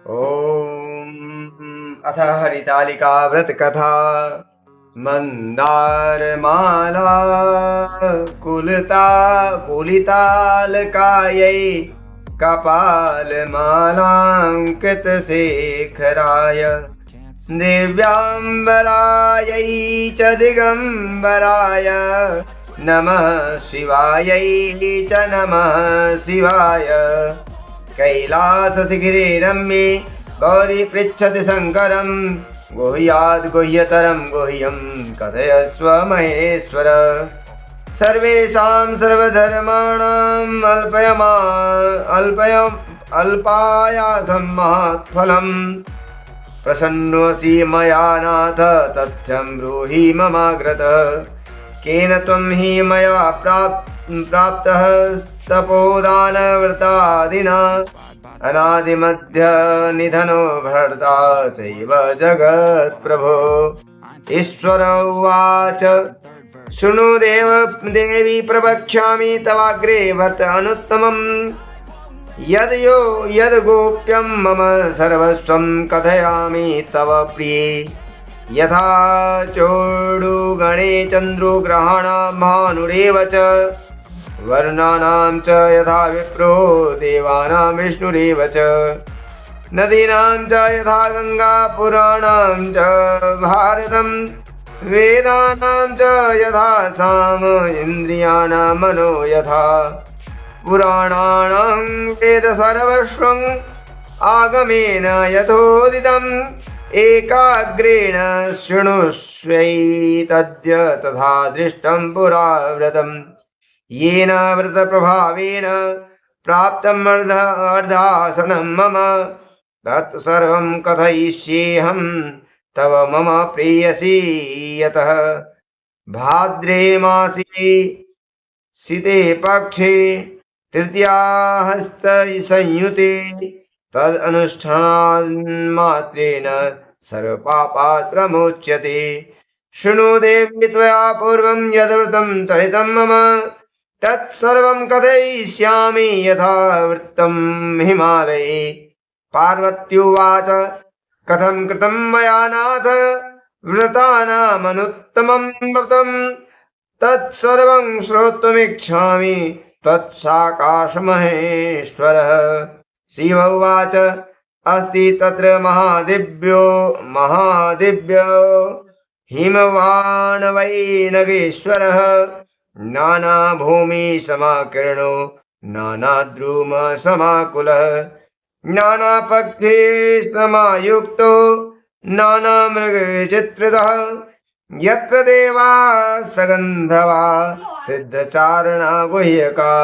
ॐ अथ हरितालिका व्रतकथा मन्दारमाला कुलितालकायै कपालमालाङ्कृतशेखराय दिव्याम्बरायै च दिगम्बराय नमः शिवायै च नमः शिवाय। कैलासशिखरे रम्ये गौरी पृच्छति शङ्करं गुह्याद् गुह्यतरं गुह्यं कथयस्व महेश्वर। सर्वेषां सर्वधर्माणाम् अल्पायासं महत्फलम्। प्रसन्नोऽसि मया नाथ तथ्यं ब्रूहि ममाग्रतः। केन त्वं हि मया प्राप्तः तपोदानव्रतादिना अनादिमध्य निधनो भर्ता चैव जगत्प्रभो। ईश्वर उवाच शृणु देवी प्रवक्ष्यामि तवाग्रे व्रत अनुत्तमम्। यद्गोप्यं मम सर्वस्वं कथयामि तव प्रिये। यथा चोडुगणे चन्द्रग्रहणं भानुरेव च वर्णानां च यथा विप्रो देवानां विष्णुरेव च। नदीनां च यथा गङ्गा पुराणां च भारतं वेदानां च यथा साम इन्द्रियाणां मनो यथा। पुराणानां वेद सर्वस्वं आगमेन यथोदितम् एकाग्रेण शृणुष्वैतद्य तथा दृष्टं पुरा व्रतम्। येन व्रतप्रभावेन प्राप्तम् अर्धासनं मम तत्सर्वं कथयिष्येऽहं तव मम प्रेयसी। यतः भाद्रे मासे शीते पक्षे तृतीयाहस्तसंयुते तदनुष्ठानमात्रेण सर्वपापात् प्रमुच्यते। शृणु देवी त्वया पूर्वं यद्व्रतं चरितं मम तत्सर्वं कथयिष्यामि यथावृत्तं हिमालये। पार्वत्युवाच कथं कृतं मया नाथ व्रतानामनुत्तमं व्रतं तत्सर्वं श्रोतुमिच्छामि त्वत्साकाशमहेश्वरः। शिव उवाच अस्ति तत्र महादिव्यो हिमवान् वै नगेश्वरः। नानाभूमिसमाकीर्णो नानाद्रुमसमाकुलः नानापक्षे समायुक्तो नानामृगचित्रितः। यत्र देवा सगन्धवा सिद्धचारणा गुह्यका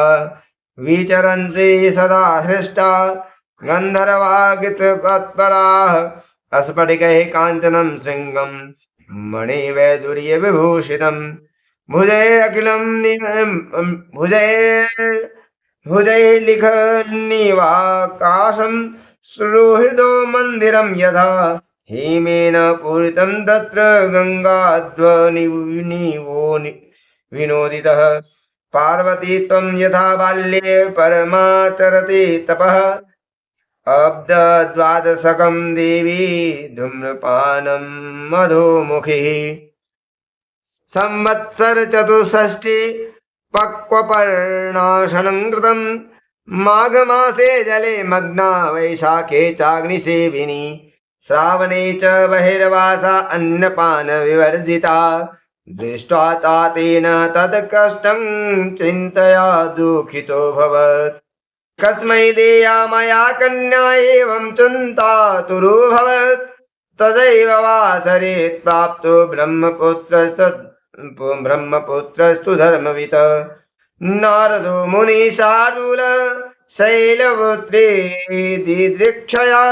विचरन्ति सदा हृष्टा गन्धर्वागीतपराः। अस्फटिकैः काञ्चनं शृङ्गं मणिवैदुर्यविभूषितं भुजैः लिखन्निवाकाशं सुहृदो मन्दिरं यथा हेमेन पूरितं तत्र गङ्गाध्वनिवो विनोदितः। पार्वती त्वं यथा बाल्ये परमाचरति तपः अब्धद्वादशकं देवी धूम्रपानं मधुमुखी। संवत्सर चतुष्षष्टि पक्वपर्णाशनं कृतं माघमासे जले मग्ना वैशाखे चाग्निसेविनी। श्रावणे च बहिर्वासा अन्नपानविवर्जिता। दृष्ट्वा तातेन तत्कष्टं चिन्तया दुःखितोऽभवत्। कस्मै देया मया कन्या एवं चिन्तातुरोऽभवत्। तदैव वासरे प्राप्तो ब्रह्मपुत्रस्तु धर्मवित्। नारदो मुनिशार्दूल शैलपुत्रे दिदृक्षया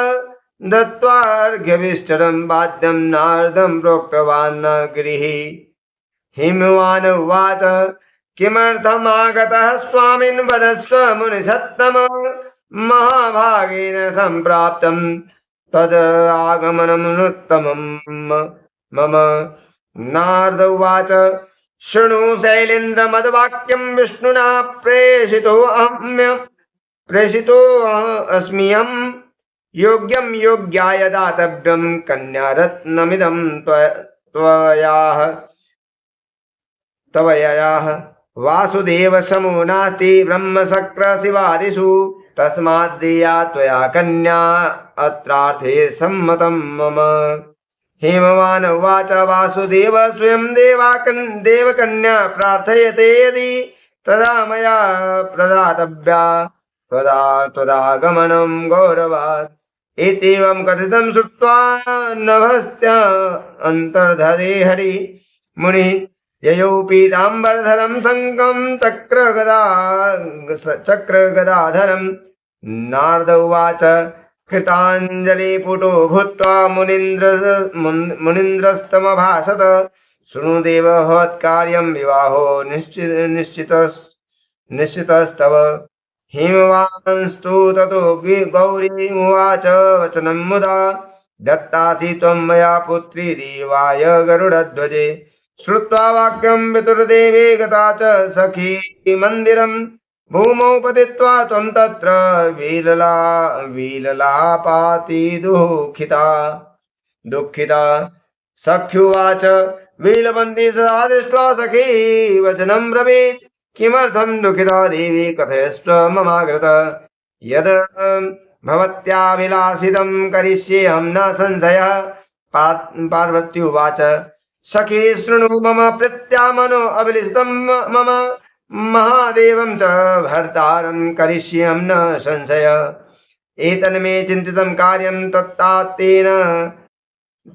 दत्त्वार्घ्यभिष्टं वाद्यं नारदं प्रोक्तवान् गृहे। हिमवान् उवाच किमर्थमागतः स्वामिन् वदस्व मुनिसत्तम। महाभागेन सम्प्राप्तं तदागमनमुत्तमं मम। नारद उवाच शृणु शैलेन्द्र मद्वाक्यं विष्णुना प्रेषितोऽस्म्यहम्। योग्यं योग्याय दातव्यं कन्यारत्नमिदं त्वयाः तवययाः वासुदेव समो नास्ति ब्रह्मशक्र शिवादिषु तस्मात् देया त्वया कन्या अत्रार्थे सम्मतं मम। हेमवान उवाच वासुदेव स्वयं देवकन्या प्रार्थयते यदि तदा मया प्रदातव्या त्वदागमनं गौरवात्। इत्येवं कथितं श्रुत्वा नभस्त्य अन्तर्धरे हरि मुनिः ययौ पीताम्बरधरं शङ्खं चक्रगदाधरं। नारद उवाच कृताञ्जलिपुटो भूत्वा मुनीन्द्रस्तमभाषत शृणु देव भवत्कार्यं विवाहो निश्चितस्तव। हिमवांस्तु ततो गौरी उवाच वचनं मुदा दत्तासि त्वं मया पुत्री देवाय गरुडध्वजे। श्रुत्वा वाक्यं पितुर्देवे गता च सखी मन्दिरं भूमौ पतित्वा त्वं तत्र विललापाति दुःखिता। सख्युवाच विलपन्ति तदा दृष्ट्वा सखी वचनं ब्रवीत् किमर्थं दुःखिता देवी कथयस्व ममाग्रत यद् भवत्याभिलाषितं करिष्येऽहं न संशयः। पार्वत्युवाच सखी शृणु मम प्रीत्यामनो अभिलिषितं मम महादेवं च भर्तारं करिष्येऽहं न संशय। एतन्मे चिन्तितं कार्यं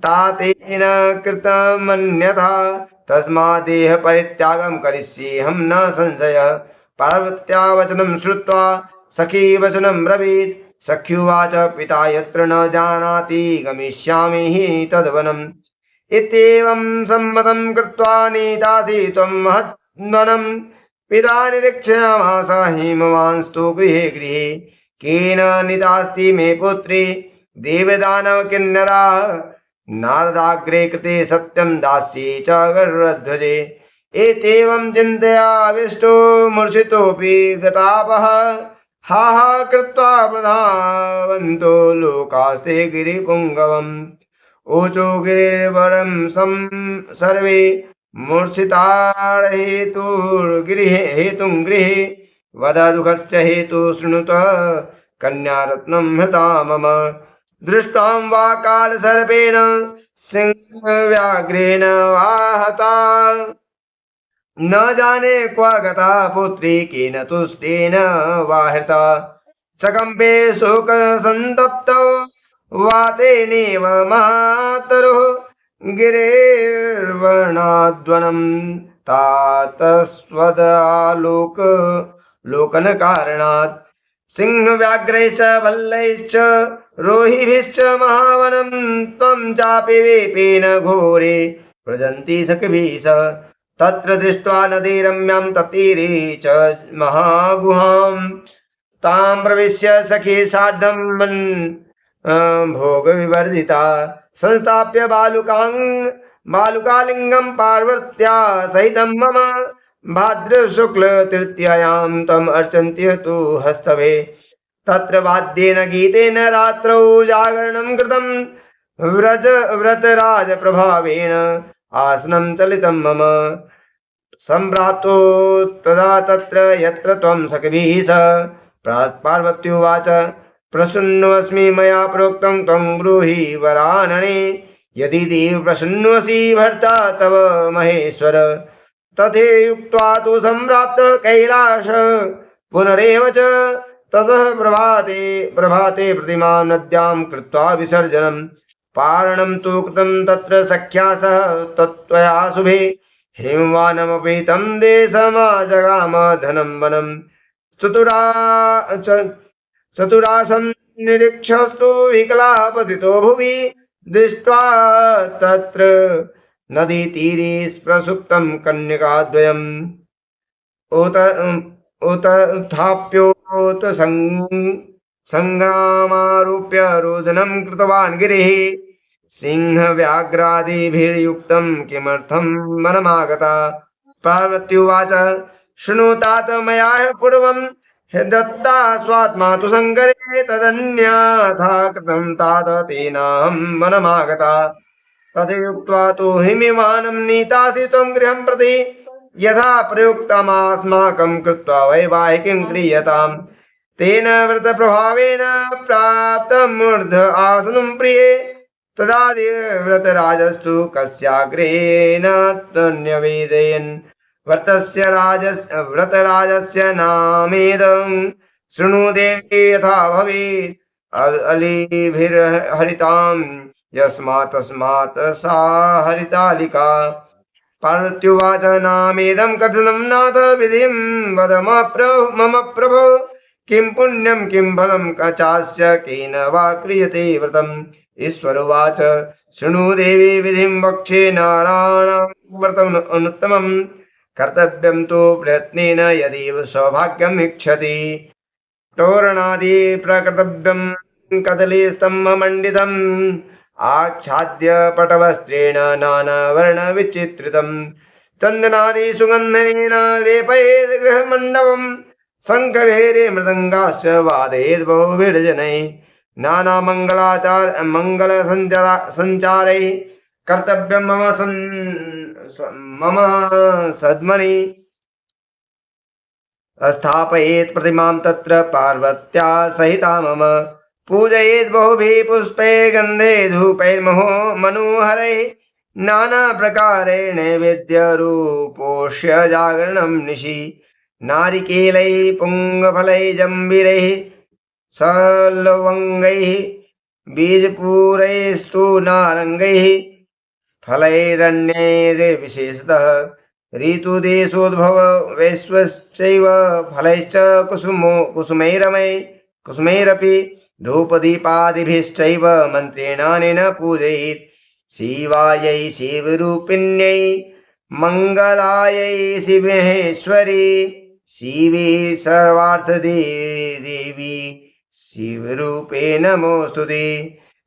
तातेन कृतमन्यथा तस्मात् देह परित्यागं करिष्येऽहं न संशय। पार्वत्या वचनं श्रुत्वा सखी वचनं ब्रवीत् सख्युवाच पिता यत्र न जानाति गमिष्यामि हि तद्वनम्। इत्येवं सम्मतं कृत्वा नीतासि त्वं महद्वनं। पिता निरीक्षयामास हिमवांस्तु गृहे गृहे केन नीतास्ति मे पुत्री देवदानव किन्नरा। नारदाग्रे कृते सत्यं दास्ये च गरुडध्वजे। एतेवं चिन्तयाविष्टो मूर्छितोऽपि गतापः हा हा कृत्वा प्रधावन्तो लोकास्ते गिरिपुङ्गवम्। ऊचो गिरिवरं सर्वे मूर्छितारहेतुं गृहे वद दुःखस्य हेतु शृणुत कन्यारत्नं हृता मम। दृष्टां वा कालसर्पेण सिंहव्याघ्रेण वा हता न जाने क्व गता पुत्री केन तुष्टेन वा हृता। चकम्पे शोकसन्तप्तौ वातेनेव मातरुः गिरिर्वर्णाद्वनं तातस्वदालोकनकारणात्। सिंहव्याघ्रैश्च भल्लैश्च रोहिभिश्च महावनं त्वं चापि वेपेन घोरे व्रजन्ति सखिभिः। तत्र दृष्ट्वा नदी रम्यां ततीरे च महागुहां तां प्रविश्य सखी सार्धं भोग विवर्जिता संस्थाप्य बालुकालिंगं पार्वत्या सहितं मम। भाद्र शुक्ल तृतीयायां तम अर्चन्त्य तु हस्तवे। तत्र वाद्येन गीतेन रात्रौ जागरणं कृतं व्रतराज प्रभावेन आसनं चलितं मम। सम्प्राप्तो तदा तत्र यत्र त्वं सखिभिः सह। पार्वत्युवाच प्रसन्नोऽस्मि मया प्रोक्तं त्वं ब्रूहि वरानने यदि देव प्रसन्नोऽसि भर्ता तव महेश्वर। तथेयुक्त्वा तु सम्प्राप्तः कैलास पुनरेव च। ततः प्रभाते प्रतिमां नद्यां कृत्वा विसर्जनं पारणं तु कृतं तत्र सख्या सह तत्त्वया शुभे। हिमवानमपि तं देशमाजगाम धनं वनं चतुरासं निरीक्षस्तु विकलापतितो भुवि दृष्ट्वा तत्र नदीतीरे प्रसुप्तं कन्यकाद्वयम्। उत्थाप्योत संग्रामारूप्य रोदनं कृतवान् गिरिः। सिंहव्याघ्रादिभिर्युक्तं किमर्थं वनमागता। पार्वत्युवाच शृणु तात मया पूर्वं दत्ता स्वात्मा तु संकरे तदन्यथा कृतं तात तेनाहं वनमागता तथयुक्त्वा तु हिमिमानं नीतासि त्वं गृहं प्रति यथा प्रयुक्तमास्माकं कृत्वा वैवाहिकीं क्रियताम् तेन व्रतप्रभावेन प्राप्तं मूर्ध आसनं प्रिये तदादि व्रतराजस्तु कस्याग्रेण न्यवेदयन् व्रतराजस्य नामेदं शृणु देवी यथा भवेत् अलिभिर्हरितां यस्मात् तस्मात् सा हरितालिका पार्वत्युवाच नामेदं कथनं नाथ विधिं वद मम प्रभो किं पुण्यं किं फलं चास्य केन वा क्रियते व्रतम् ईश्वरोवाच शृणु देवी विधिं वक्षे नारायणां व्रतम् अनुत्तमं कर्तव्यं तु प्रयत्नेन यदि सौभाग्यम् इच्छति तोरणादि प्रकर्तव्यं कदलीस्तम्भमण्डितम् आच्छाद्य पटवस्त्रेण नानावर्णविचित्रितं चन्दनादि सुगन्धेन लेपयेत् गृहमण्डपम् शङ्खभेरी मृदङ्गाश्च वादयेत् बहुभिर्जनैः नानामङ्गलसञ्चारैः कर्तव्यं मम सद्मनि स्थापयेत् प्रतिमां तत्र पार्वत्या सहिता मम पूजयेत् बहुभिः पुष्पैः गन्धे धूपैर्महो मनोहरैः नानाप्रकारे नैवेद्यरूपोष्य जागरणं निशि नारिकेलैः पुङ्गफलैः जम्बीरैः सलवङ्गैः बीजपूरैस्तु नारङ्गैः फलैरन्यैर्विशेषतः ऋतुदेशोद्भव वैश्वश्चैव फलैश्च कुसुमैरपि धूपदीपादिभिश्चैव मन्त्रेणानेन पूजयेत् शिवायै शिवरूपिण्यै मङ्गलायै शिवेश्वरी शिवे सर्वार्थदेवी शिवरूपे नमोऽस्तु ते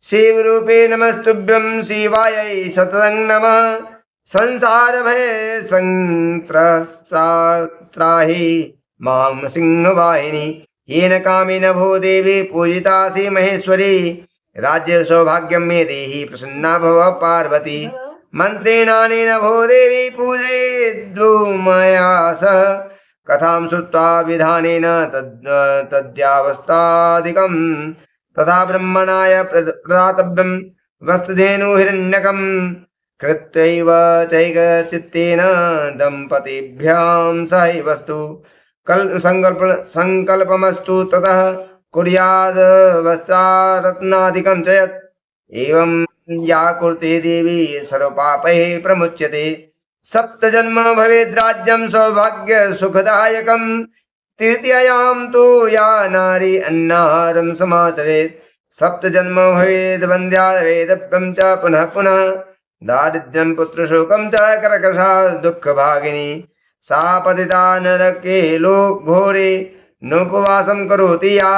शिवरूपे नमस्तुभ्यं शिवायै सततं नमः संसारभय संत्रस्त्राहि मां सिंहवाहिनी येन कामेन भो देवी पूजितासि महेश्वरी राज्य सौभाग्यं मे देहि प्रसन्ना भव पार्वती मन्त्रेणानेन भो देवी पूजयेद् मया सह कथां श्रुत्वा विधानेन तद्यावस्त्रादिकं तथा ब्रह्मणाय प्रदातव्यं वस्तुधेनुहिरण्यकं कृत्यैव चैकचित्तेन दम्पतीभ्यां सहैवस्तु संकल्पमस्तु ततः कुर्याद् वस्त्रारत्नादिकं च यत् एवं या कुर्ते देवी सर्वपापैः प्रमुच्यते सप्तजन्म भवेद्राज्यं सौभाग्य सुखदायकं तृतीयायां तु या नारी अन्नाहारं समाचरेत् सप्तजन्म भवेद् वन्द्या वेदव्यं च पुनः पुनः दारिद्र्यं पुत्रशोकं च कर्कषा दुःखभागिनी सा पतिता नरके घोरे नोपवासं करोति या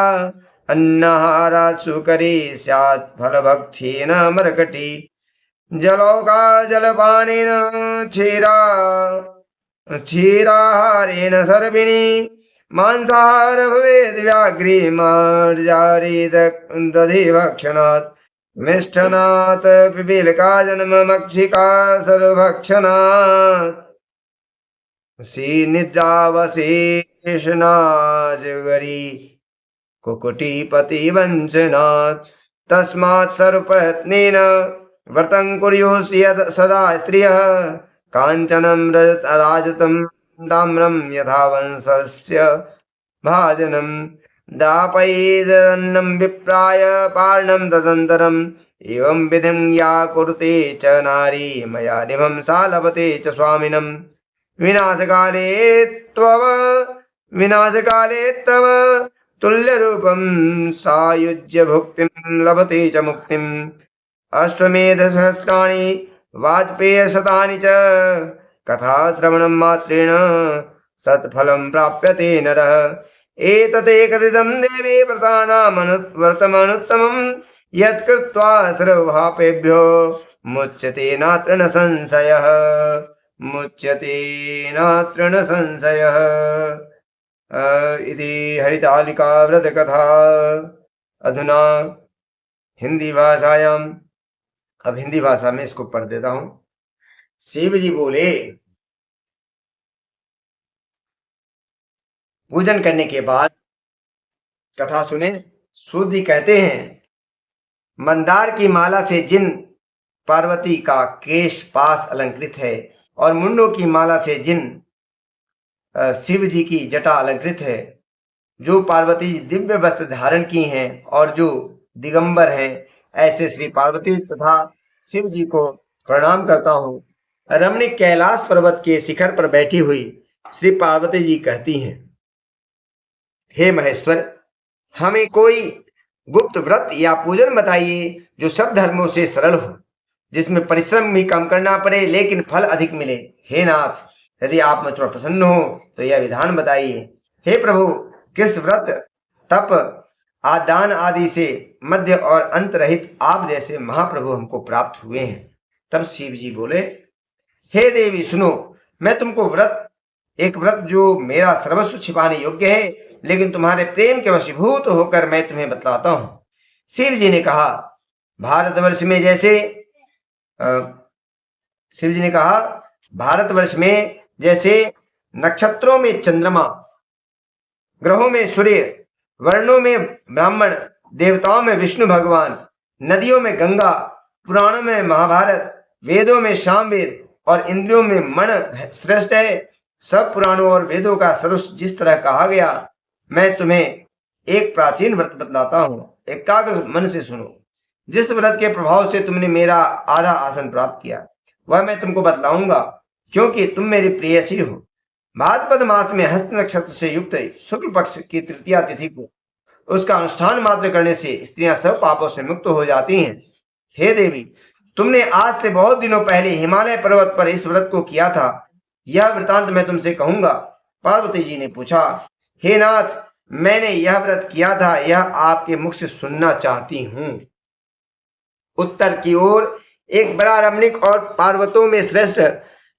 अन्नाहारात् सुकरी स्यात् फलभक्षेन मर्कटी जलौका जलपानेन क्षीराहारेण सर्विणी मांसाहार भवेद् व्याघ्री मार्जारी दधि भक्षणात् मिष्ठनात् पिपीलिका जन्ममक्षिका सर्वभक्षणात् निद्रावशेषनाजगरी कुकुटीपतिवञ्चनात् तस्मात् सर्वप्रयत्नेन व्रतं कुर्युः सदा स्त्रियः काञ्चनं राजतं ताम्रं यथा वंशस्य भाजनं दापयेदन्नं विप्राय पार्णं तदन्तरम् एवं विधिं या कुरुते च नारी मया निभं सा लभते च स्वामिनं विनाशकाले तव तुल्यरूपं सायुज्य भुक्तिं लभते च मुक्तिम् अश्वमेधसहस्राणि वाजपेयशतानि च कथाश्रवणं मात्रेण तत्फलं प्राप्यते नरः एतदेकदिदं देवी व्रतानामनुत्तमं यत्कृत्वा सर्वपापेभ्यो मुच्यते नात्र न संशयः इति हरितालिका व्रत कथा। अधुना हिंदी भाषायाम, अब हिंदी भाषा में इसको पढ़ देता हूं। शिव जी बोले, पूजन करने के बाद कथा सुने। सूत जी कहते हैं, मंदार की माला से जिन पार्वती का केश पास अलंकृत है और मुंडों की माला से जिन शिव जी की जटा अलंकृत है, जो पार्वती दिव्य वस्त्र धारण की हैं और जो दिगंबर हैं, ऐसे श्री पार्वती तथा शिव जी को प्रणाम करता हूँ। रमणीक कैलाश पर्वत के शिखर पर बैठी हुई श्री पार्वती जी कहती हैं, हे महेश्वर, हमें कोई गुप्त व्रत या पूजन बताइए जो सब धर्मों से सरल हो, जिसमें परिश्रम भी कम करना पड़े लेकिन फल अधिक मिले। हे नाथ, यदि आप मुझ पर प्रसन्न हो तो यह विधान बताइए। हे प्रभु, किस व्रत, तप, आदान आदि से मध्य और अंत रहित आप जैसे महाप्रभु हमको प्राप्त हुए हैं। तब शिव जी बोले, हे देवी सुनो, मैं तुमको एक व्रत जो मेरा सर्वस्व छिपाने योग्य है, लेकिन तुम्हारे प्रेम के वशीभूत होकर मैं तुम्हें बतलाता हूं। शिव जी ने कहा, भारतवर्ष में जैसे नक्षत्रों में चंद्रमा, ग्रहों में सूर्य, वर्णों में ब्राह्मण, देवताओं में विष्णु भगवान, नदियों में गंगा, पुराणों में महाभारत, वेदों में सामवेद और इंद्रियों में मन श्रेष्ठ है, सब पुराणों और वेदों का सर्वस्व जिस तरह कहा गया, मैं तुम्हें एक प्राचीन व्रत बतलाता हूं। एकाग्र मन से सुनो। जिस व्रत के प्रभाव से तुमने मेरा आधा आसन प्राप्त किया, वह मैं तुमको बतलाऊंगा, क्योंकि तुम मेरी प्रेयसी हो। भाद्रपद मास में हस्त नक्षत्र से युक्त शुक्ल पक्ष की तृतीया तिथि को उसका अनुष्ठान मात्र करने से स्त्रियां सब पापों से मुक्त हो जाती हैं। हे देवी, तुमने आज से बहुत दिनों पहले हिमालय पर्वत पर इस व्रत को किया था, यह वृतांत मैं तुमसे कहूंगा। पार्वती जी ने पूछा, हे नाथ, मैंने यह व्रत किया था, यह आपके मुख से सुनना चाहती हूं। उत्तर की ओर एक बड़ा रमणीक और पर्वतों में श्रेष्ठ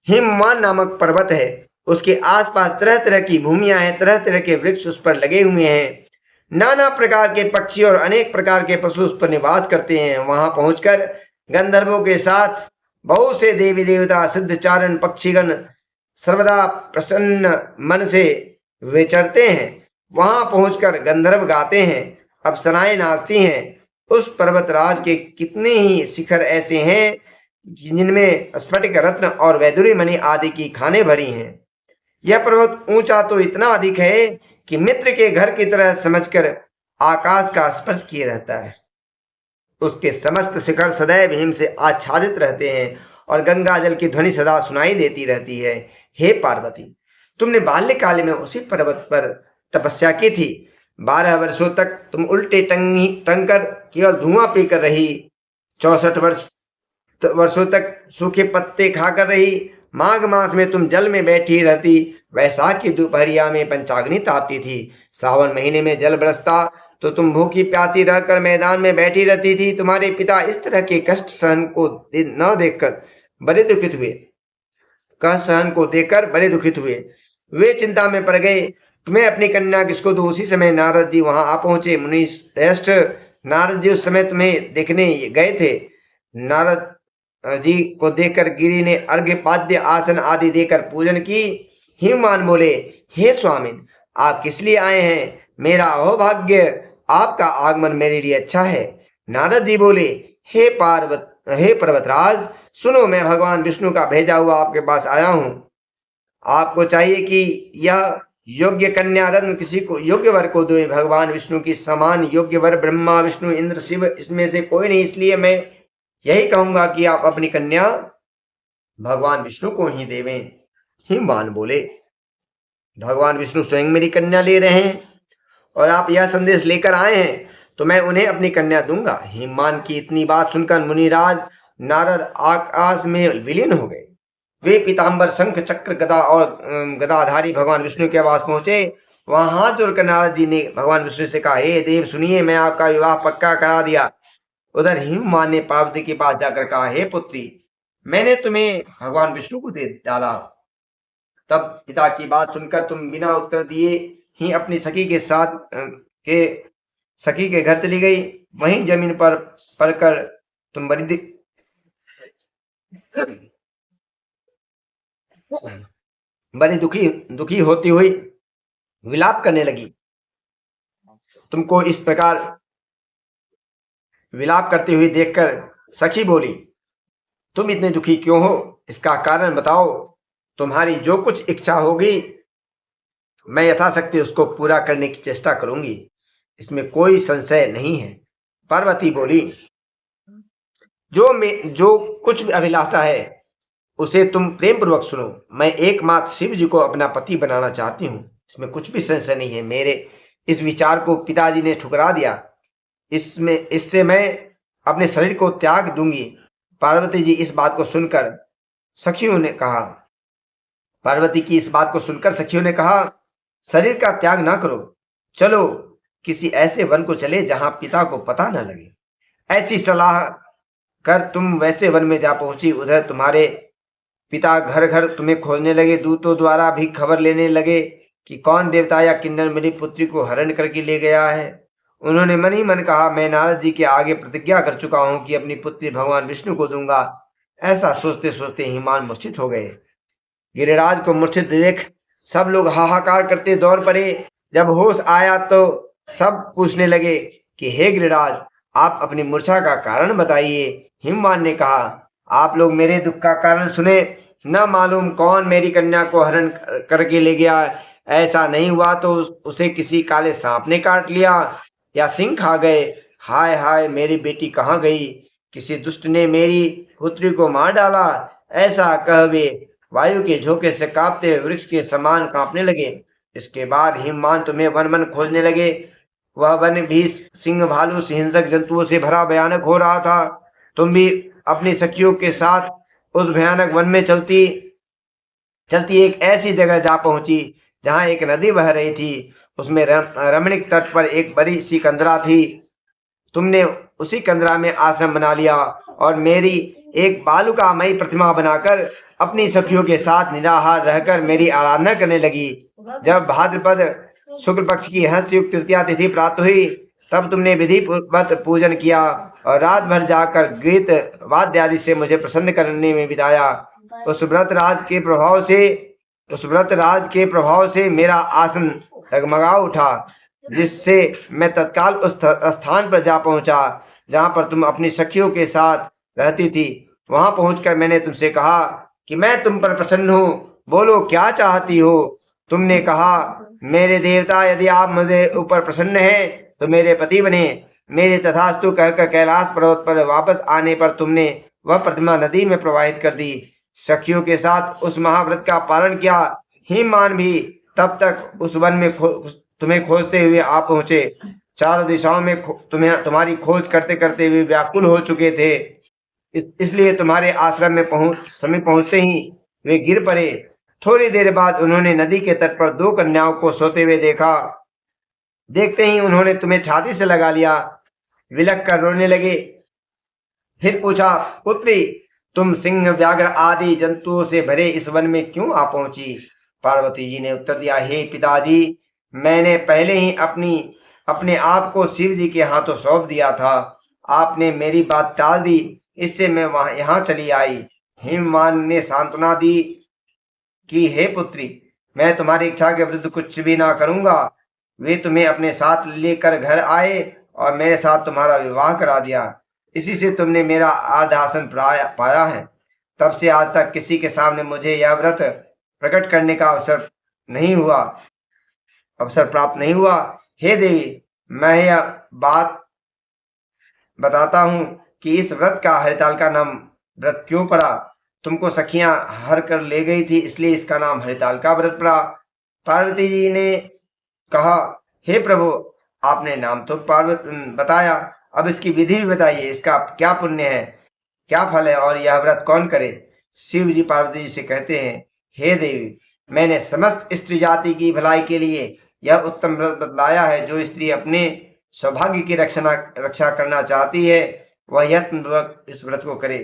हिमवान नामक पर्वत है। उसके आसपास तरह तरह की भूमियां हैं, तरह तरह के वृक्ष उस पर लगे हुए हैं, नाना प्रकार के पक्षी और अनेक प्रकार के पशु उस पर निवास करते हैं। वहां पहुंचकर गंधर्वों के साथ बहुत से देवी देवता, सिद्धचारण, पक्षीगण सर्वदा प्रसन्न मन से विचरते हैं। वहां पहुंचकर गंधर्व गाते हैं, अप्सराएं नाचती हैं। उस पर्वतराज के कितने ही शिखर ऐसे हैं जिनमें स्फटिक रत्न और वैदुरी मणि आदि की खानें भरी हैं। यह पर्वत ऊंचा तो इतना अधिक है कि मित्र के घर की तरह समझकर आकाश का स्पर्श किए रहता है। उसके समस्त शिखर सदैव हिम से आच्छादित रहते हैं और गंगा जल की ध्वनि सदा सुनाई देती रहती है। हे पार्वती, तुमने बाल्यकाल में उसी पर्वत पर तपस्या की थी। 12 वर्षों तक तुम उल्टे टंकर केवल धुआं पीकर रही। 64 वर्षों तक सूखे पत्ते खाकर रही। माघ मास में तुम जल में बैठी रहती। वैशाख की दोपहरिया में पंचाग्नि तापती थी। सावन महीने में जल बरसता तो तुम भूखी प्यासी रहकर मैदान में बैठी रहती थी। तुम्हारे पिता इस तरह के कष्ट सहन को देखकर बड़े दुखित हुए। वे चिंता में पड़ गए, तुम्हें अपनी कन्या किसको दो। उसी समय नारद जी वहां आ पहुंचे। मुनि श्रेष्ठ नारद जी उस समय तुम्हें देखने गए थे। नारद जी को देखकर गिरि ने अर्घ्य, पाद्य, आसन आदि देकर पूजन की। हिमवान बोले, हे स्वामिन, आप किस लिए आए हैं? मेरा अहोभाग्य, आपका आगमन मेरे लिए अच्छा है। नारद जी बोले, हे पर्वतराज, सुनो, मैं भगवान विष्णु का भेजा हुआ आपके पास आया हूं। आपको चाहिए कि यह योग्य कन्या रत्न किसी को योग्य वर को दो। भगवान विष्णु की समान योग्य वर ब्रह्मा, विष्णु, इंद्र, शिव इसमें से कोई नहीं। इसलिए मैं यही कहूंगा कि आप अपनी कन्या भगवान विष्णु को ही देवें। हिमवान बोले, भगवान विष्णु स्वयं मेरी कन्या ले रहे हैं और आप यह संदेश लेकर आए हैं तो मैं उन्हें अपनी कन्या दूंगा। हिमवान की इतनी बात सुनकर मुनिराज नारद आकाश में विलीन हो गए। वे पीताम्बर, शंख, चक्र, गदा और गदाधारी भगवान विष्णु के पास पहुंचे। वहां हाथ जोड़कर नारद जी ने भगवान विष्णु से कहा, हे देव सुनिए, मैं आपका विवाह पक्का करा दिया। उधर हिमवान ने पार्वती के पास जाकर कहा, हे पुत्री, मैंने तुम्हें भगवान विष्णु को दे डाला। तब पिता की बात सुनकर तुम बिना उत्तर दिए ही अपनी सखी के घर चली गई। वहीं जमीन पर पड़कर तुम बड़ी दुखी होती हुई विलाप करने लगी। तुमको इस प्रकार विलाप करती हुई देखकर सखी बोली, तुम इतने दुखी क्यों हो? इसका कारण बताओ। तुम्हारी जो कुछ इच्छा होगी मैं यथाशक्ति उसको पूरा करने की चेष्टा करूंगी, इसमें कोई संशय नहीं है। पार्वती बोली, जो कुछ भी अभिलाषा है उसे तुम प्रेम पूर्वक सुनो। मैं एकमात्र शिव जी को अपना पति बनाना चाहती हूँ, इसमें कुछ भी संशय नहीं है। मेरे इस विचार को पिताजी ने ठुकरा दिया। इससे मैं अपने शरीर को त्याग दूंगी। पार्वती जी इस बात को सुनकर सखियों ने कहा पार्वती की इस बात को सुनकर सखियों ने कहा, शरीर का त्याग ना करो, चलो किसी ऐसे वन को चले जहां पिता को पता न लगे। ऐसी सलाह कर तुम वैसे वन में जा पहुंची। उधर तुम्हारे पिता घर घर तुम्हें खोजने लगे। दूतों द्वारा भी खबर लेने लगे कि कौन देवता या किन्नर मेरी पुत्री को हरण करके ले गया है। उन्होंने मन ही मन कहा, मैं नारद जी के आगे प्रतिज्ञा कर चुका हूं कि अपनी पुत्री भगवान विष्णु को दूंगा। ऐसा सोचते सोचते हिमान मूर्छित हो गए। गिरिराज को मूर्छित देख सब लोग हाहाकार करते दौड़ पड़े। जब होश आया तो सब पूछने लगे कि हे गिरिराज, आप अपनी मूर्छा का कारण बताइए। हिमवान ने कहा, आप लोग मेरे दुख का कारण सुने, न मालूम कौन मेरी कन्या को हरण करके ले गया। ऐसा नहीं हुआ तो उसे किसी काले सांप ने काट लिया या सिंह खा गए। हाय हाय, मेरी बेटी कहाँ गई? किसी दुष्ट ने मेरी पुत्री को मार डाला। ऐसा कह वे वायु के झोंके से कांपते वृक्ष के समान कांपने लगे। इसके बाद हिमवान तुम्हें वन वन खोजने लगे। वह वन भी सिंह, भालू, हिंसक जंतुओं से भरा भयानक हो रहा था। तुम भी अपनी सखियों के साथ उस भयानक वन में चलती एक ऐसी जगह जा पहुंची जहां एक नदी बह रही थी। उसमें रमणीक तट पर एक बड़ी सी कंदरा थी। तुमने उसी कंदरा में आश्रम बना लिया और मेरी एक बालुकामयी प्रतिमा बनाकर अपनी सखियों के साथ निराहार रहकर मेरी आराधना करने लगी। जब भाद्रपद शुक्ल पक्ष की हंसयुक्त तृतीया तिथि प्राप्त हुई तब तुमने विधिवत पूजन किया और रात भर जाकर गीत वाद्य आदि से मुझे प्रसन्न करने में बिताया। उस व्रत राज के प्रभाव से मेरा आसन डगमगा उठा, जिससे मैं तत्काल उस स्थान पर जा पहुंचा जहां पर तुम अपनी सखियों के साथ रहती थी। वहां पहुंचकर मैंने तुमसे कहा कि मैं तुम पर प्रसन्न हूँ, बोलो क्या चाहती हो? तुमने कहा, मेरे देवता, यदि आप मुझे ऊपर प्रसन्न हैं तो मेरे पति बने। मेरे तथास्तु कहकर कैलाश पर्वत पर वापस आने पर तुमने वह प्रतिमा नदी में प्रवाहित कर दी। सखियों के साथ उस महाव्रत का पालन किया। हिमवान भी तब तक उस वन में तुम्हें खोजते हुए आ पहुंचे। चारों दिशाओं में तुम्हारी खोज करते करते वे व्याकुल हो चुके थे। इसलिए तुम्हारे आश्रम में पहुंचते ही वे गिर पड़े। थोड़ी देर बाद उन्होंने नदी के तट पर दो कन्याओं को सोते हुए देखा। देखते ही उन्होंने तुम्हें छाती से लगा लिया, विलक कर रोने लगे। फिर पूछा, पुत्री, तुम सिंह, व्याघ्र आदि जंतुओं से भरे इस वन में क्यों आ पहुंची? पार्वती जी ने उत्तर दिया, हे पिताजी, मैंने पहले ही अपने आप को शिव जी के हाथों सौंप दिया था। आपने मेरी बात टाल दी, इससे मैं यहाँ चली आई। हिमवान ने सांत्वना दी कि हे पुत्री, मैं तुम्हारी इच्छा के विरुद्ध कुछ भी ना करूंगा। वे तुम्हें अपने साथ लेकर घर आए और मेरे साथ तुम्हारा विवाह करा दिया। इसी से तुमने मेरा आर्धासन पाया है। तब से आज तक किसी के सामने मुझे यह व्रत प्रकट करने का अवसर प्राप्त नहीं हुआ। हे देवी, मैं यह बात बताता हूँ कि इस व्रत का हरितालिका नाम व्रत क्यों पड़ा। तुमको सखियां हर कर ले गई थी, इसलिए इसका नाम हरितालिका व्रत पड़ा। पार्वती जी ने कहा, हे प्रभु, आपने नाम तो बताया, अब इसकी विधि भी बताइए। इसका क्या पुण्य है, क्या फल है और यह व्रत कौन करे? शिव जी पार्वती जी से कहते हैं, हे देवी, मैंने समस्त स्त्री जाति की भलाई के लिए यह उत्तम व्रत बतलाया है। जो स्त्री अपने सौभाग्य की रक्षा करना चाहती है वह यत्नपूर्वक इस व्रत को करे।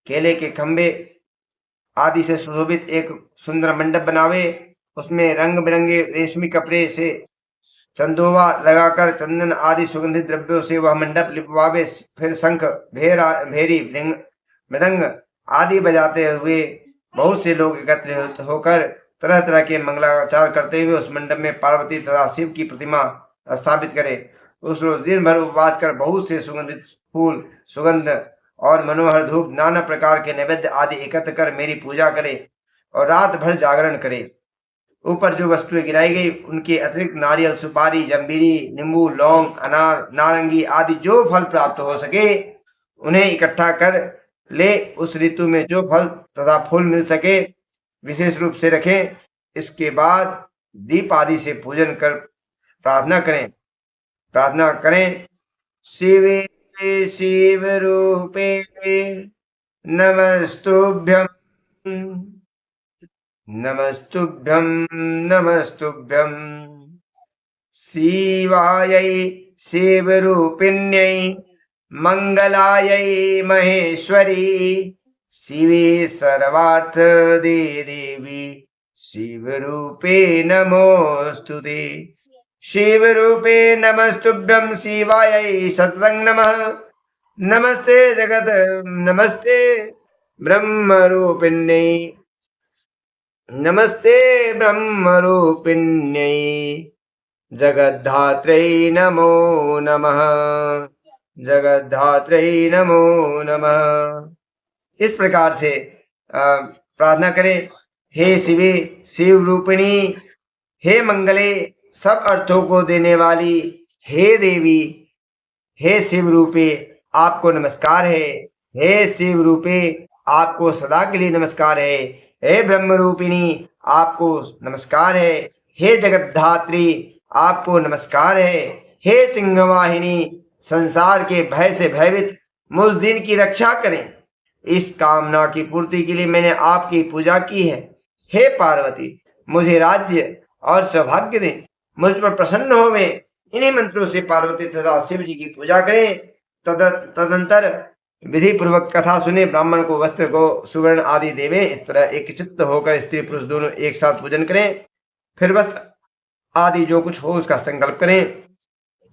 केले के खंभे आदि से सुशोभित एक सुंदर मंडप बनावे उसमें रंग बिरंगे रेशमी कपड़े से चंदोवा लगाकर चंदन आदि सुगंधित द्रव्यों से वह मंडप लिपवावे। फिर शंख भेरी मृदंग आदि बजाते हुए बहुत से लोग एकत्र होकर तरह तरह के मंगलाचार करते हुए उस मंडप में पार्वती तथा शिव की प्रतिमा स्थापित करे। उस रोज दिन भर उपवास कर बहुत से सुगंधित फूल, सुगंध और मनोहर धूप, नाना प्रकार के नैवेद्य आदि एकत्र कर मेरी पूजा करे और रात भर जागरण करे। ऊपर जो वस्तुएं गिराई गई उनके अतिरिक्त नारियल, सुपारी, जंबीरी, नींबू, लौंग, अनार, नारंगी आदि जो फल प्राप्त हो सके उन्हें इकट्ठा कर ले। उस ऋतु में जो फल तथा फूल मिल सके विशेष रूप से रखें। इसके बाद दीप आदि से पूजन कर प्रार्थना करें। शिवे शिव रूपे नमस्तुभ्यं नमस्तुभ्यं नमस्तुभ्यं। शिवायै शिवरूपिण्यै मंगलायै महेश्वरी। शिवे सर्वार्थदे देवी शिवरूपे नमोस्तुते। शिवरूपे नमस्तुभ्यं शिवायै सततं नमः। नमस्ते जगत नमस्ते ब्रह्मरूपिण्यै नमस्ते ब्रह्मरूपिण्यै जगद्धात्रै नमो नमः। जगद्धात्रै नमो नमः। इस प्रकार से प्रार्थना करें। हे शिवे शिव रूपिणी, हे मंगले सब अर्थों को देने वाली, हे देवी, हे शिव रूपे आपको नमस्कार है। हे शिव रूपे आपको सदा के लिए नमस्कार है। हे ब्रह्म रूपिणी आपको नमस्कार है। हे जगद्धात्री आपको नमस्कार है। हे सिंहवाहिनी संसार के भय से भयभीत मुझ दिन की रक्षा करें। इस कामना की पूर्ति के लिए मैंने आपकी पूजा की है। हे पार्वती मुझे राज्य और सौभाग्य दें, मुझ पर प्रसन्न होवे। इन्हीं मंत्रों से पार्वती तथा शिव जी की पूजा करें। तदंतर विधि पूर्वक कथा सुने, ब्राह्मण को वस्त्र को सुवर्ण आदि देवे। इस तरह एक चित्त होकर स्त्री पुरुष दोनों एक साथ पूजन करें। फिर वस्त्र आदि जो कुछ हो उसका संकल्प करें।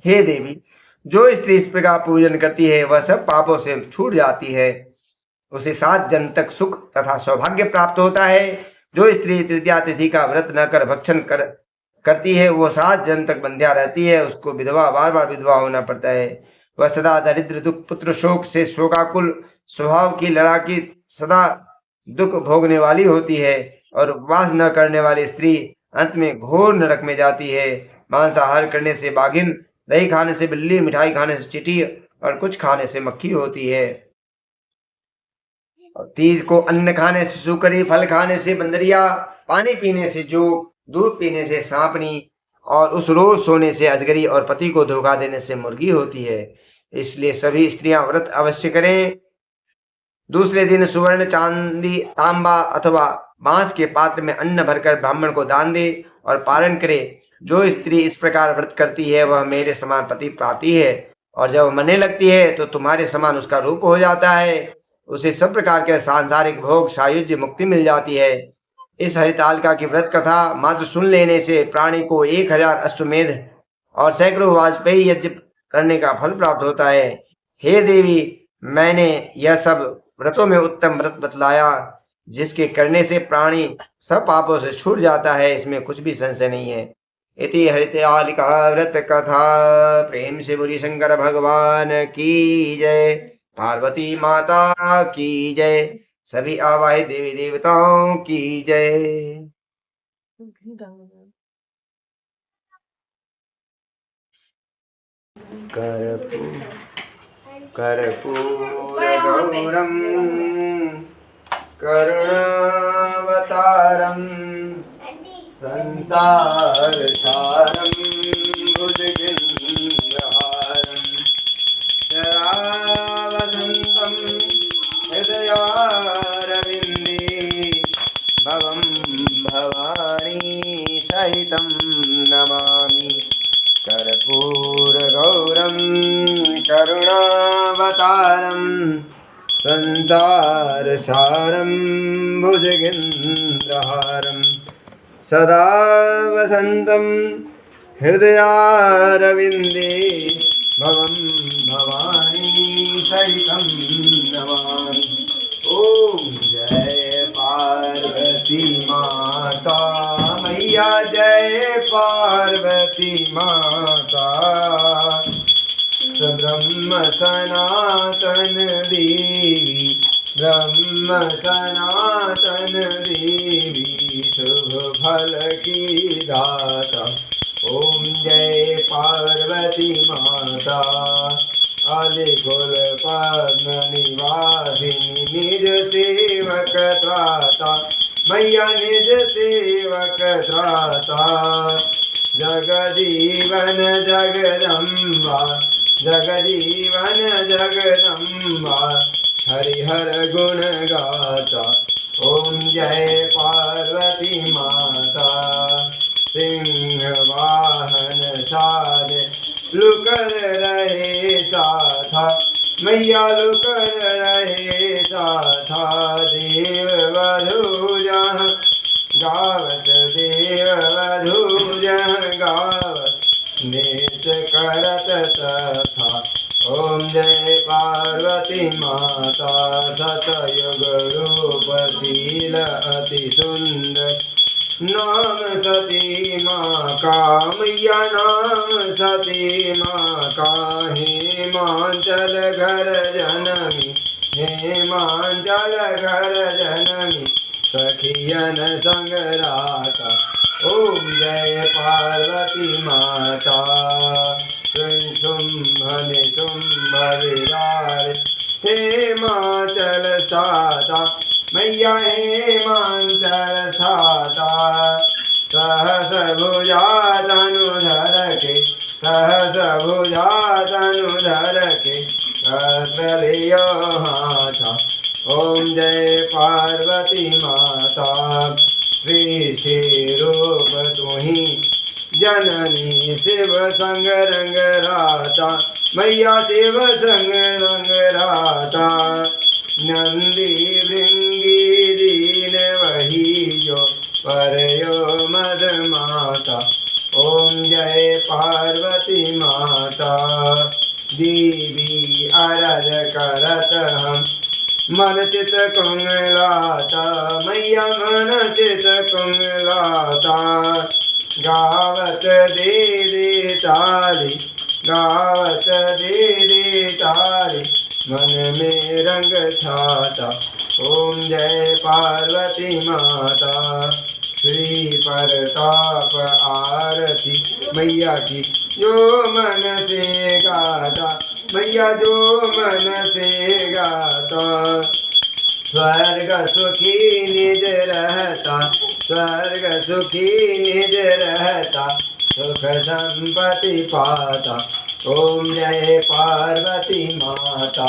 हे देवी, जो स्त्री इस प्रकार पूजन करती है वह सब पापों से छूट जाती है। उसे 7 जन्म तक सुख तथा सौभाग्य प्राप्त होता है। जो स्त्री तृतीया तिथि का व्रत न कर भक्षण करती है वो 7 जन्म तक बंध्या रहती है। उसको विधवा बार बार विधवा होना पड़ता है। वह सदा दरिद्र, दुख, पुत्र शोक से शोकाकुल स्वभाव की लड़ाकी सदा दुख भोगने वाली होती है। और उपवास न करने वाली स्त्री अंत में घोर नरक में जाती है। मांसाहार करने से बाघिन, दही खाने से बिल्ली, मिठाई खाने से चींटी और कुछ खाने से मक्खी होती है। तीज को अन्न खाने से सुकरी, फल खाने से बंदरिया, पानी पीने से जोग, दूध पीने से सांपनी और उस रोज सोने से अजगरी और पति को धोखा देने से मुर्गी होती है। इसलिए सभी स्त्रियां व्रत अवश्य करें। दूसरे दिन सुवर्ण, चांदी, तांबा अथवा बांस के पात्र में अन्न भरकर ब्राह्मण को दान दे और पारण करे। जो स्त्री इस प्रकार व्रत करती है वह मेरे समान पति पाती है और जब मरने लगती है तो तुम्हारे समान उसका रूप हो जाता है। उसे सब प्रकार के सांसारिक भोग, सायुज्य, मुक्ति मिल जाती है। इस हरितालिका की व्रत कथा मात्र सुन लेने से प्राणी को 1000 अश्वमेध और सैकड़ों वाजपेयी यज्ञ करने का फल प्राप्त होता है। हे देवी, मैंने यह सब व्रतों में उत्तम व्रत बतलाया जिसके करने से प्राणी सब पापों से छूट जाता है। इसमें कुछ भी संशय नहीं है। इति हरितालिका व्रत कथा। प्रेम से बोली शंकर भगवान की जय, पार्वती माता की जय, सभी आवाहित देवी देवताओं की जय। कर्पूरगौरं करुणावतारं संसारसारं भुजगेन्द्रहारं सदा वसन्तं हृदयारविन्दे भवं भवानी सहितं नमामि। कर्पूरगौरं करुणावतारं संसारसारं भुजगेन्द्रहारं सदा वसन्तं हृदयारविन्दे भवं भवानी सहितं नमामि। ओम जय पार्वती माता मैया, जय पार्वती माता। ब्रह्म सनातन देवी, ब्रह्म सनातन देवी, शुभ फल की दाता। ओम जय पार्वती माता। आदि कुल पद्म निवासिनी, निज सेवक त्राता मैया, निज सेवक त्राता। जगजीवन जगदम्बा, जगजीवन जगदम्बा, हरिहर गुण गाता। ओम जय पार्वती माता। सिंहवाहन सारे लुकर रहे साथा मैया, लुकर रहे साथा। देव वधू जहाँ गावत, देव वधू जहाँ गावत, नृत्य करत तथा। ओम जय पार्वती माता। सतयुग रूपशील अति सुंदर, नाम सती माँ का मैया, नाम सती माँ का। हेमांचल घर जनमी, हेमांचल घर जनमी, सखियन संग राता। ओम जय पार्वती माता। शुंभ निशुंभ विरार, हेमाचल साता मैया, हेमांचल साता। सहस भुजा धनुधर के, सहस भुजा धनुधर के, लियो हाथा। ओम जय पार्वती माता। श्री रूप तुम्ही जननी, शिव संग रंग राता मैया, शिव संग रंग राता। नंदी भृंगी दीन वही जो, परयो मद माता। ओम जय पार्वती माता। देवी अरज करत हम, मन चित कुंगलाता मैया, मन चित कुंगलाता। गावत दे दे तारी, गावत दे दे तारी, मन में रंग छाता। ओम जय पार्वती माता। श्री परताप आरती मैया की, जो मन से गाता मैया, जो मन से गाता। स्वर्ग सुखी निज रहता, स्वर्ग सुखी निज रहता, सुख संपत्ति पाता। ओम जय पार्वती माता।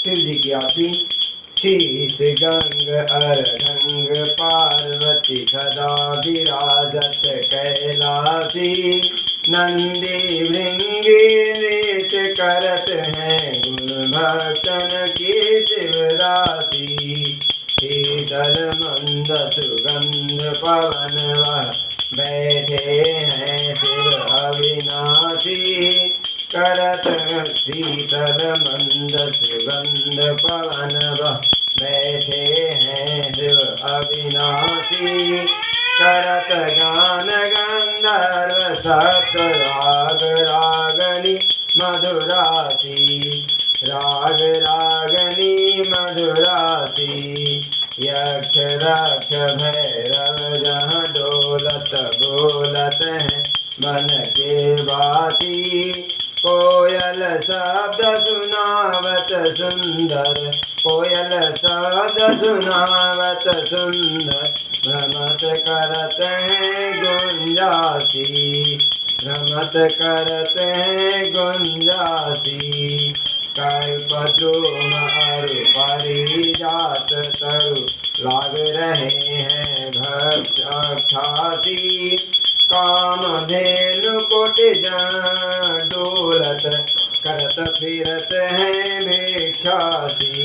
शिव जी की आरती। शीश गंग अर्धंग पार्वती, सदा विराजत कैलासी। नंदी भृंगी नृत्य करत हैं, गुण भक्तन की शिवराशि। शीतल मंद सुगंध पवन वह, बैठे हैं शिव अविनाशी। करत शीतल मंद सुगंध पवन वह, बैठे हैं शिव अविनाशी। करत गान गंधर्व सप्त राग रागनी मधुरासी। राग रागनी मधुरासी। यक्ष रक्ष भैरव जहाँ डोलत बोलत हैं मन के वासी। कोयल शब्द सुनावत सुंदर, कोयल शब्द सुनावत सुंदर। भ्रमत करत हैं गुंजासी, भ्रमत करत हैं गुंजासी। कल्पद्रुम अरु परिजात तरु, लाग रहे हैं भक्त अठासी। कामधेनु कोटि डोलत, करत फिरत हैं भिक्षासी।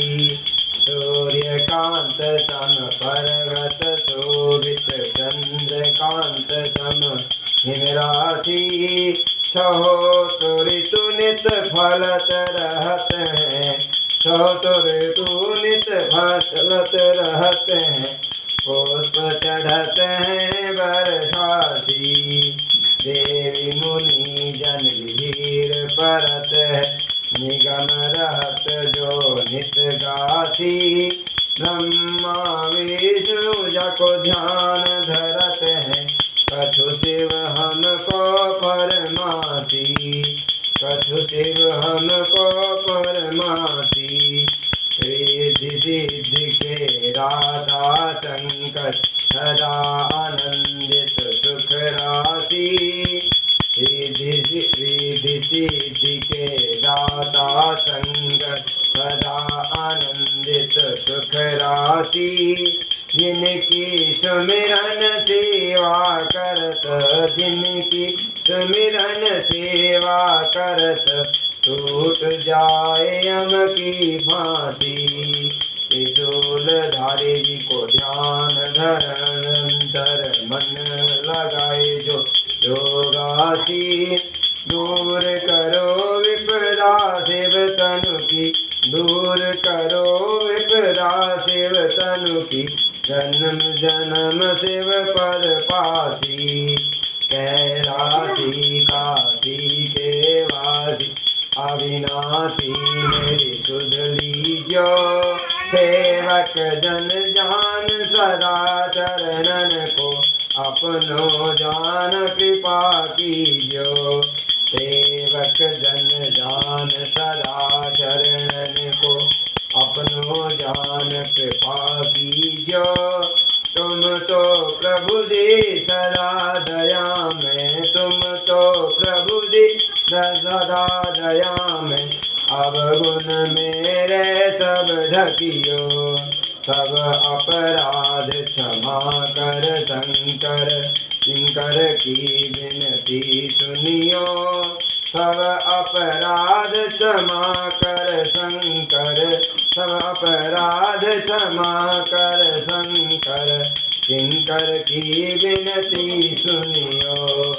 सूर्यकांत सम पर्वत शोभित चंद्रकांत सम हिमराशि छहो तो ऋतु नित फलत रहत हैं छहो तो ऋतु नित फलत रहत हैं पुष्प चढ़त हैं वर्षासी देवी मुनि जन विहीर परत है निगम रहत जो नित गासी ब्रह्मा विष्णु जको ध्यान धरत है कछु शिव हमको परमासी कछु शिव हमको परमासी रिद्धि सिद्धि के राधा संकट सदा आनंदित सुख राशि रिद्धि सिद्धि के दाता संकट सदा आनंदित सुख राशि जिनकी सुमिरन सेवा करत जिनकी सुमिरन सेवा करत टूट जाए यम की फांसी त्रिशूलधारी जी को ध्यान धरंतर मन लगाए जो योगासी दूर करो विपदा शिव तनु की दूर करो विपदा शिव तनु की जन्म जन्म शिव पद पासी कैलासी काशी के वासी अविनाशी मेरी सुध लीजो सेवक जन जान सदा चरणन को अपनो जान कृपा कीजो सेवक जन जान सदा चरणन को अपनो जान कृपा कीजो तुम तो प्रभु जी सदा दया में तुम तो प्रभु जी सदा दया में अवगुण मेरे सब ढकियो सब अपराध क्षमा कर शंकर किंकर की विनती सुनियो सब अपराध क्षमा कर शंकर सब अपराध क्षमा कर शंकर किंकर की विनती सुनियो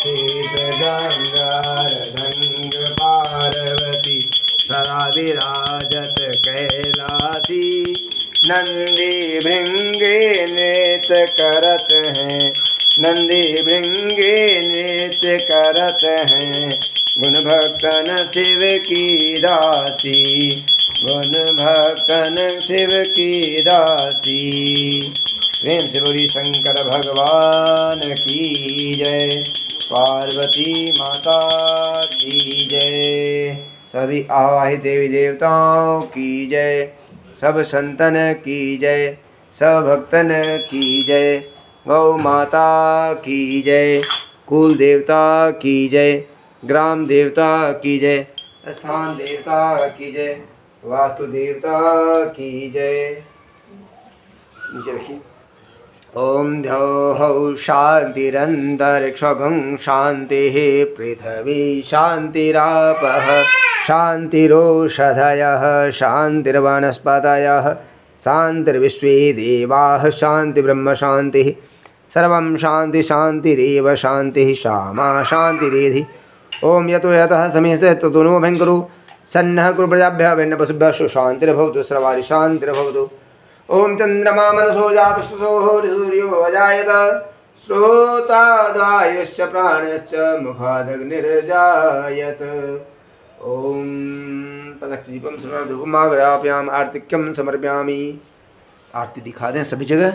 शेष गंगार धंग पार्वती सदा विराजत कैलासी नंदी भृंगे नृत्य करत हैं नंदी भृंगे नृत्य करत हैं गुण भक्तन शिव की दासी गुण भक्तन शिव की दासी प्रेम से बोली शंकर भगवान की जय पार्वती माता की जय सभी आवाहित देवी देवताओं की जय सब संतन की जय सब भक्तन की जय गौ माता की जय कुल देवता की जय ग्राम देवता की जय स्थान देवता की जय वास्तु देवता की जय नीचे रखिए ओम द्यौः शान्तिरन्तरिक्षं शान्तिः पृथिवी शान्तिरापः शान्तिरोषधयः शान्तिर्वनस्पतयः शान्तिर्विश्वे देवाः शान्तिर्ब्रह्म शान्तिः सर्वं शान्ति शान्तिरेव शान्तिः श्यामा शान्तिरेधि ओम यतो यतः समेस्य ततो नो भयङ्करो सन्नः कुरु प्रजाभ्यः वैण्यपशुभ्यः शान्तिर्भवतु सर्वाणि शान्तिर्भवतु ओम चंद्रमा मनसो जात सूर्यो अजायत श्रोताद्वायुश्च प्राणश्च मुखादग्निर्जायत ओम पदक्षिपं समर्पयामि आर्तिक्यं समर्पयामि आरती दिखा दें सभी जगह।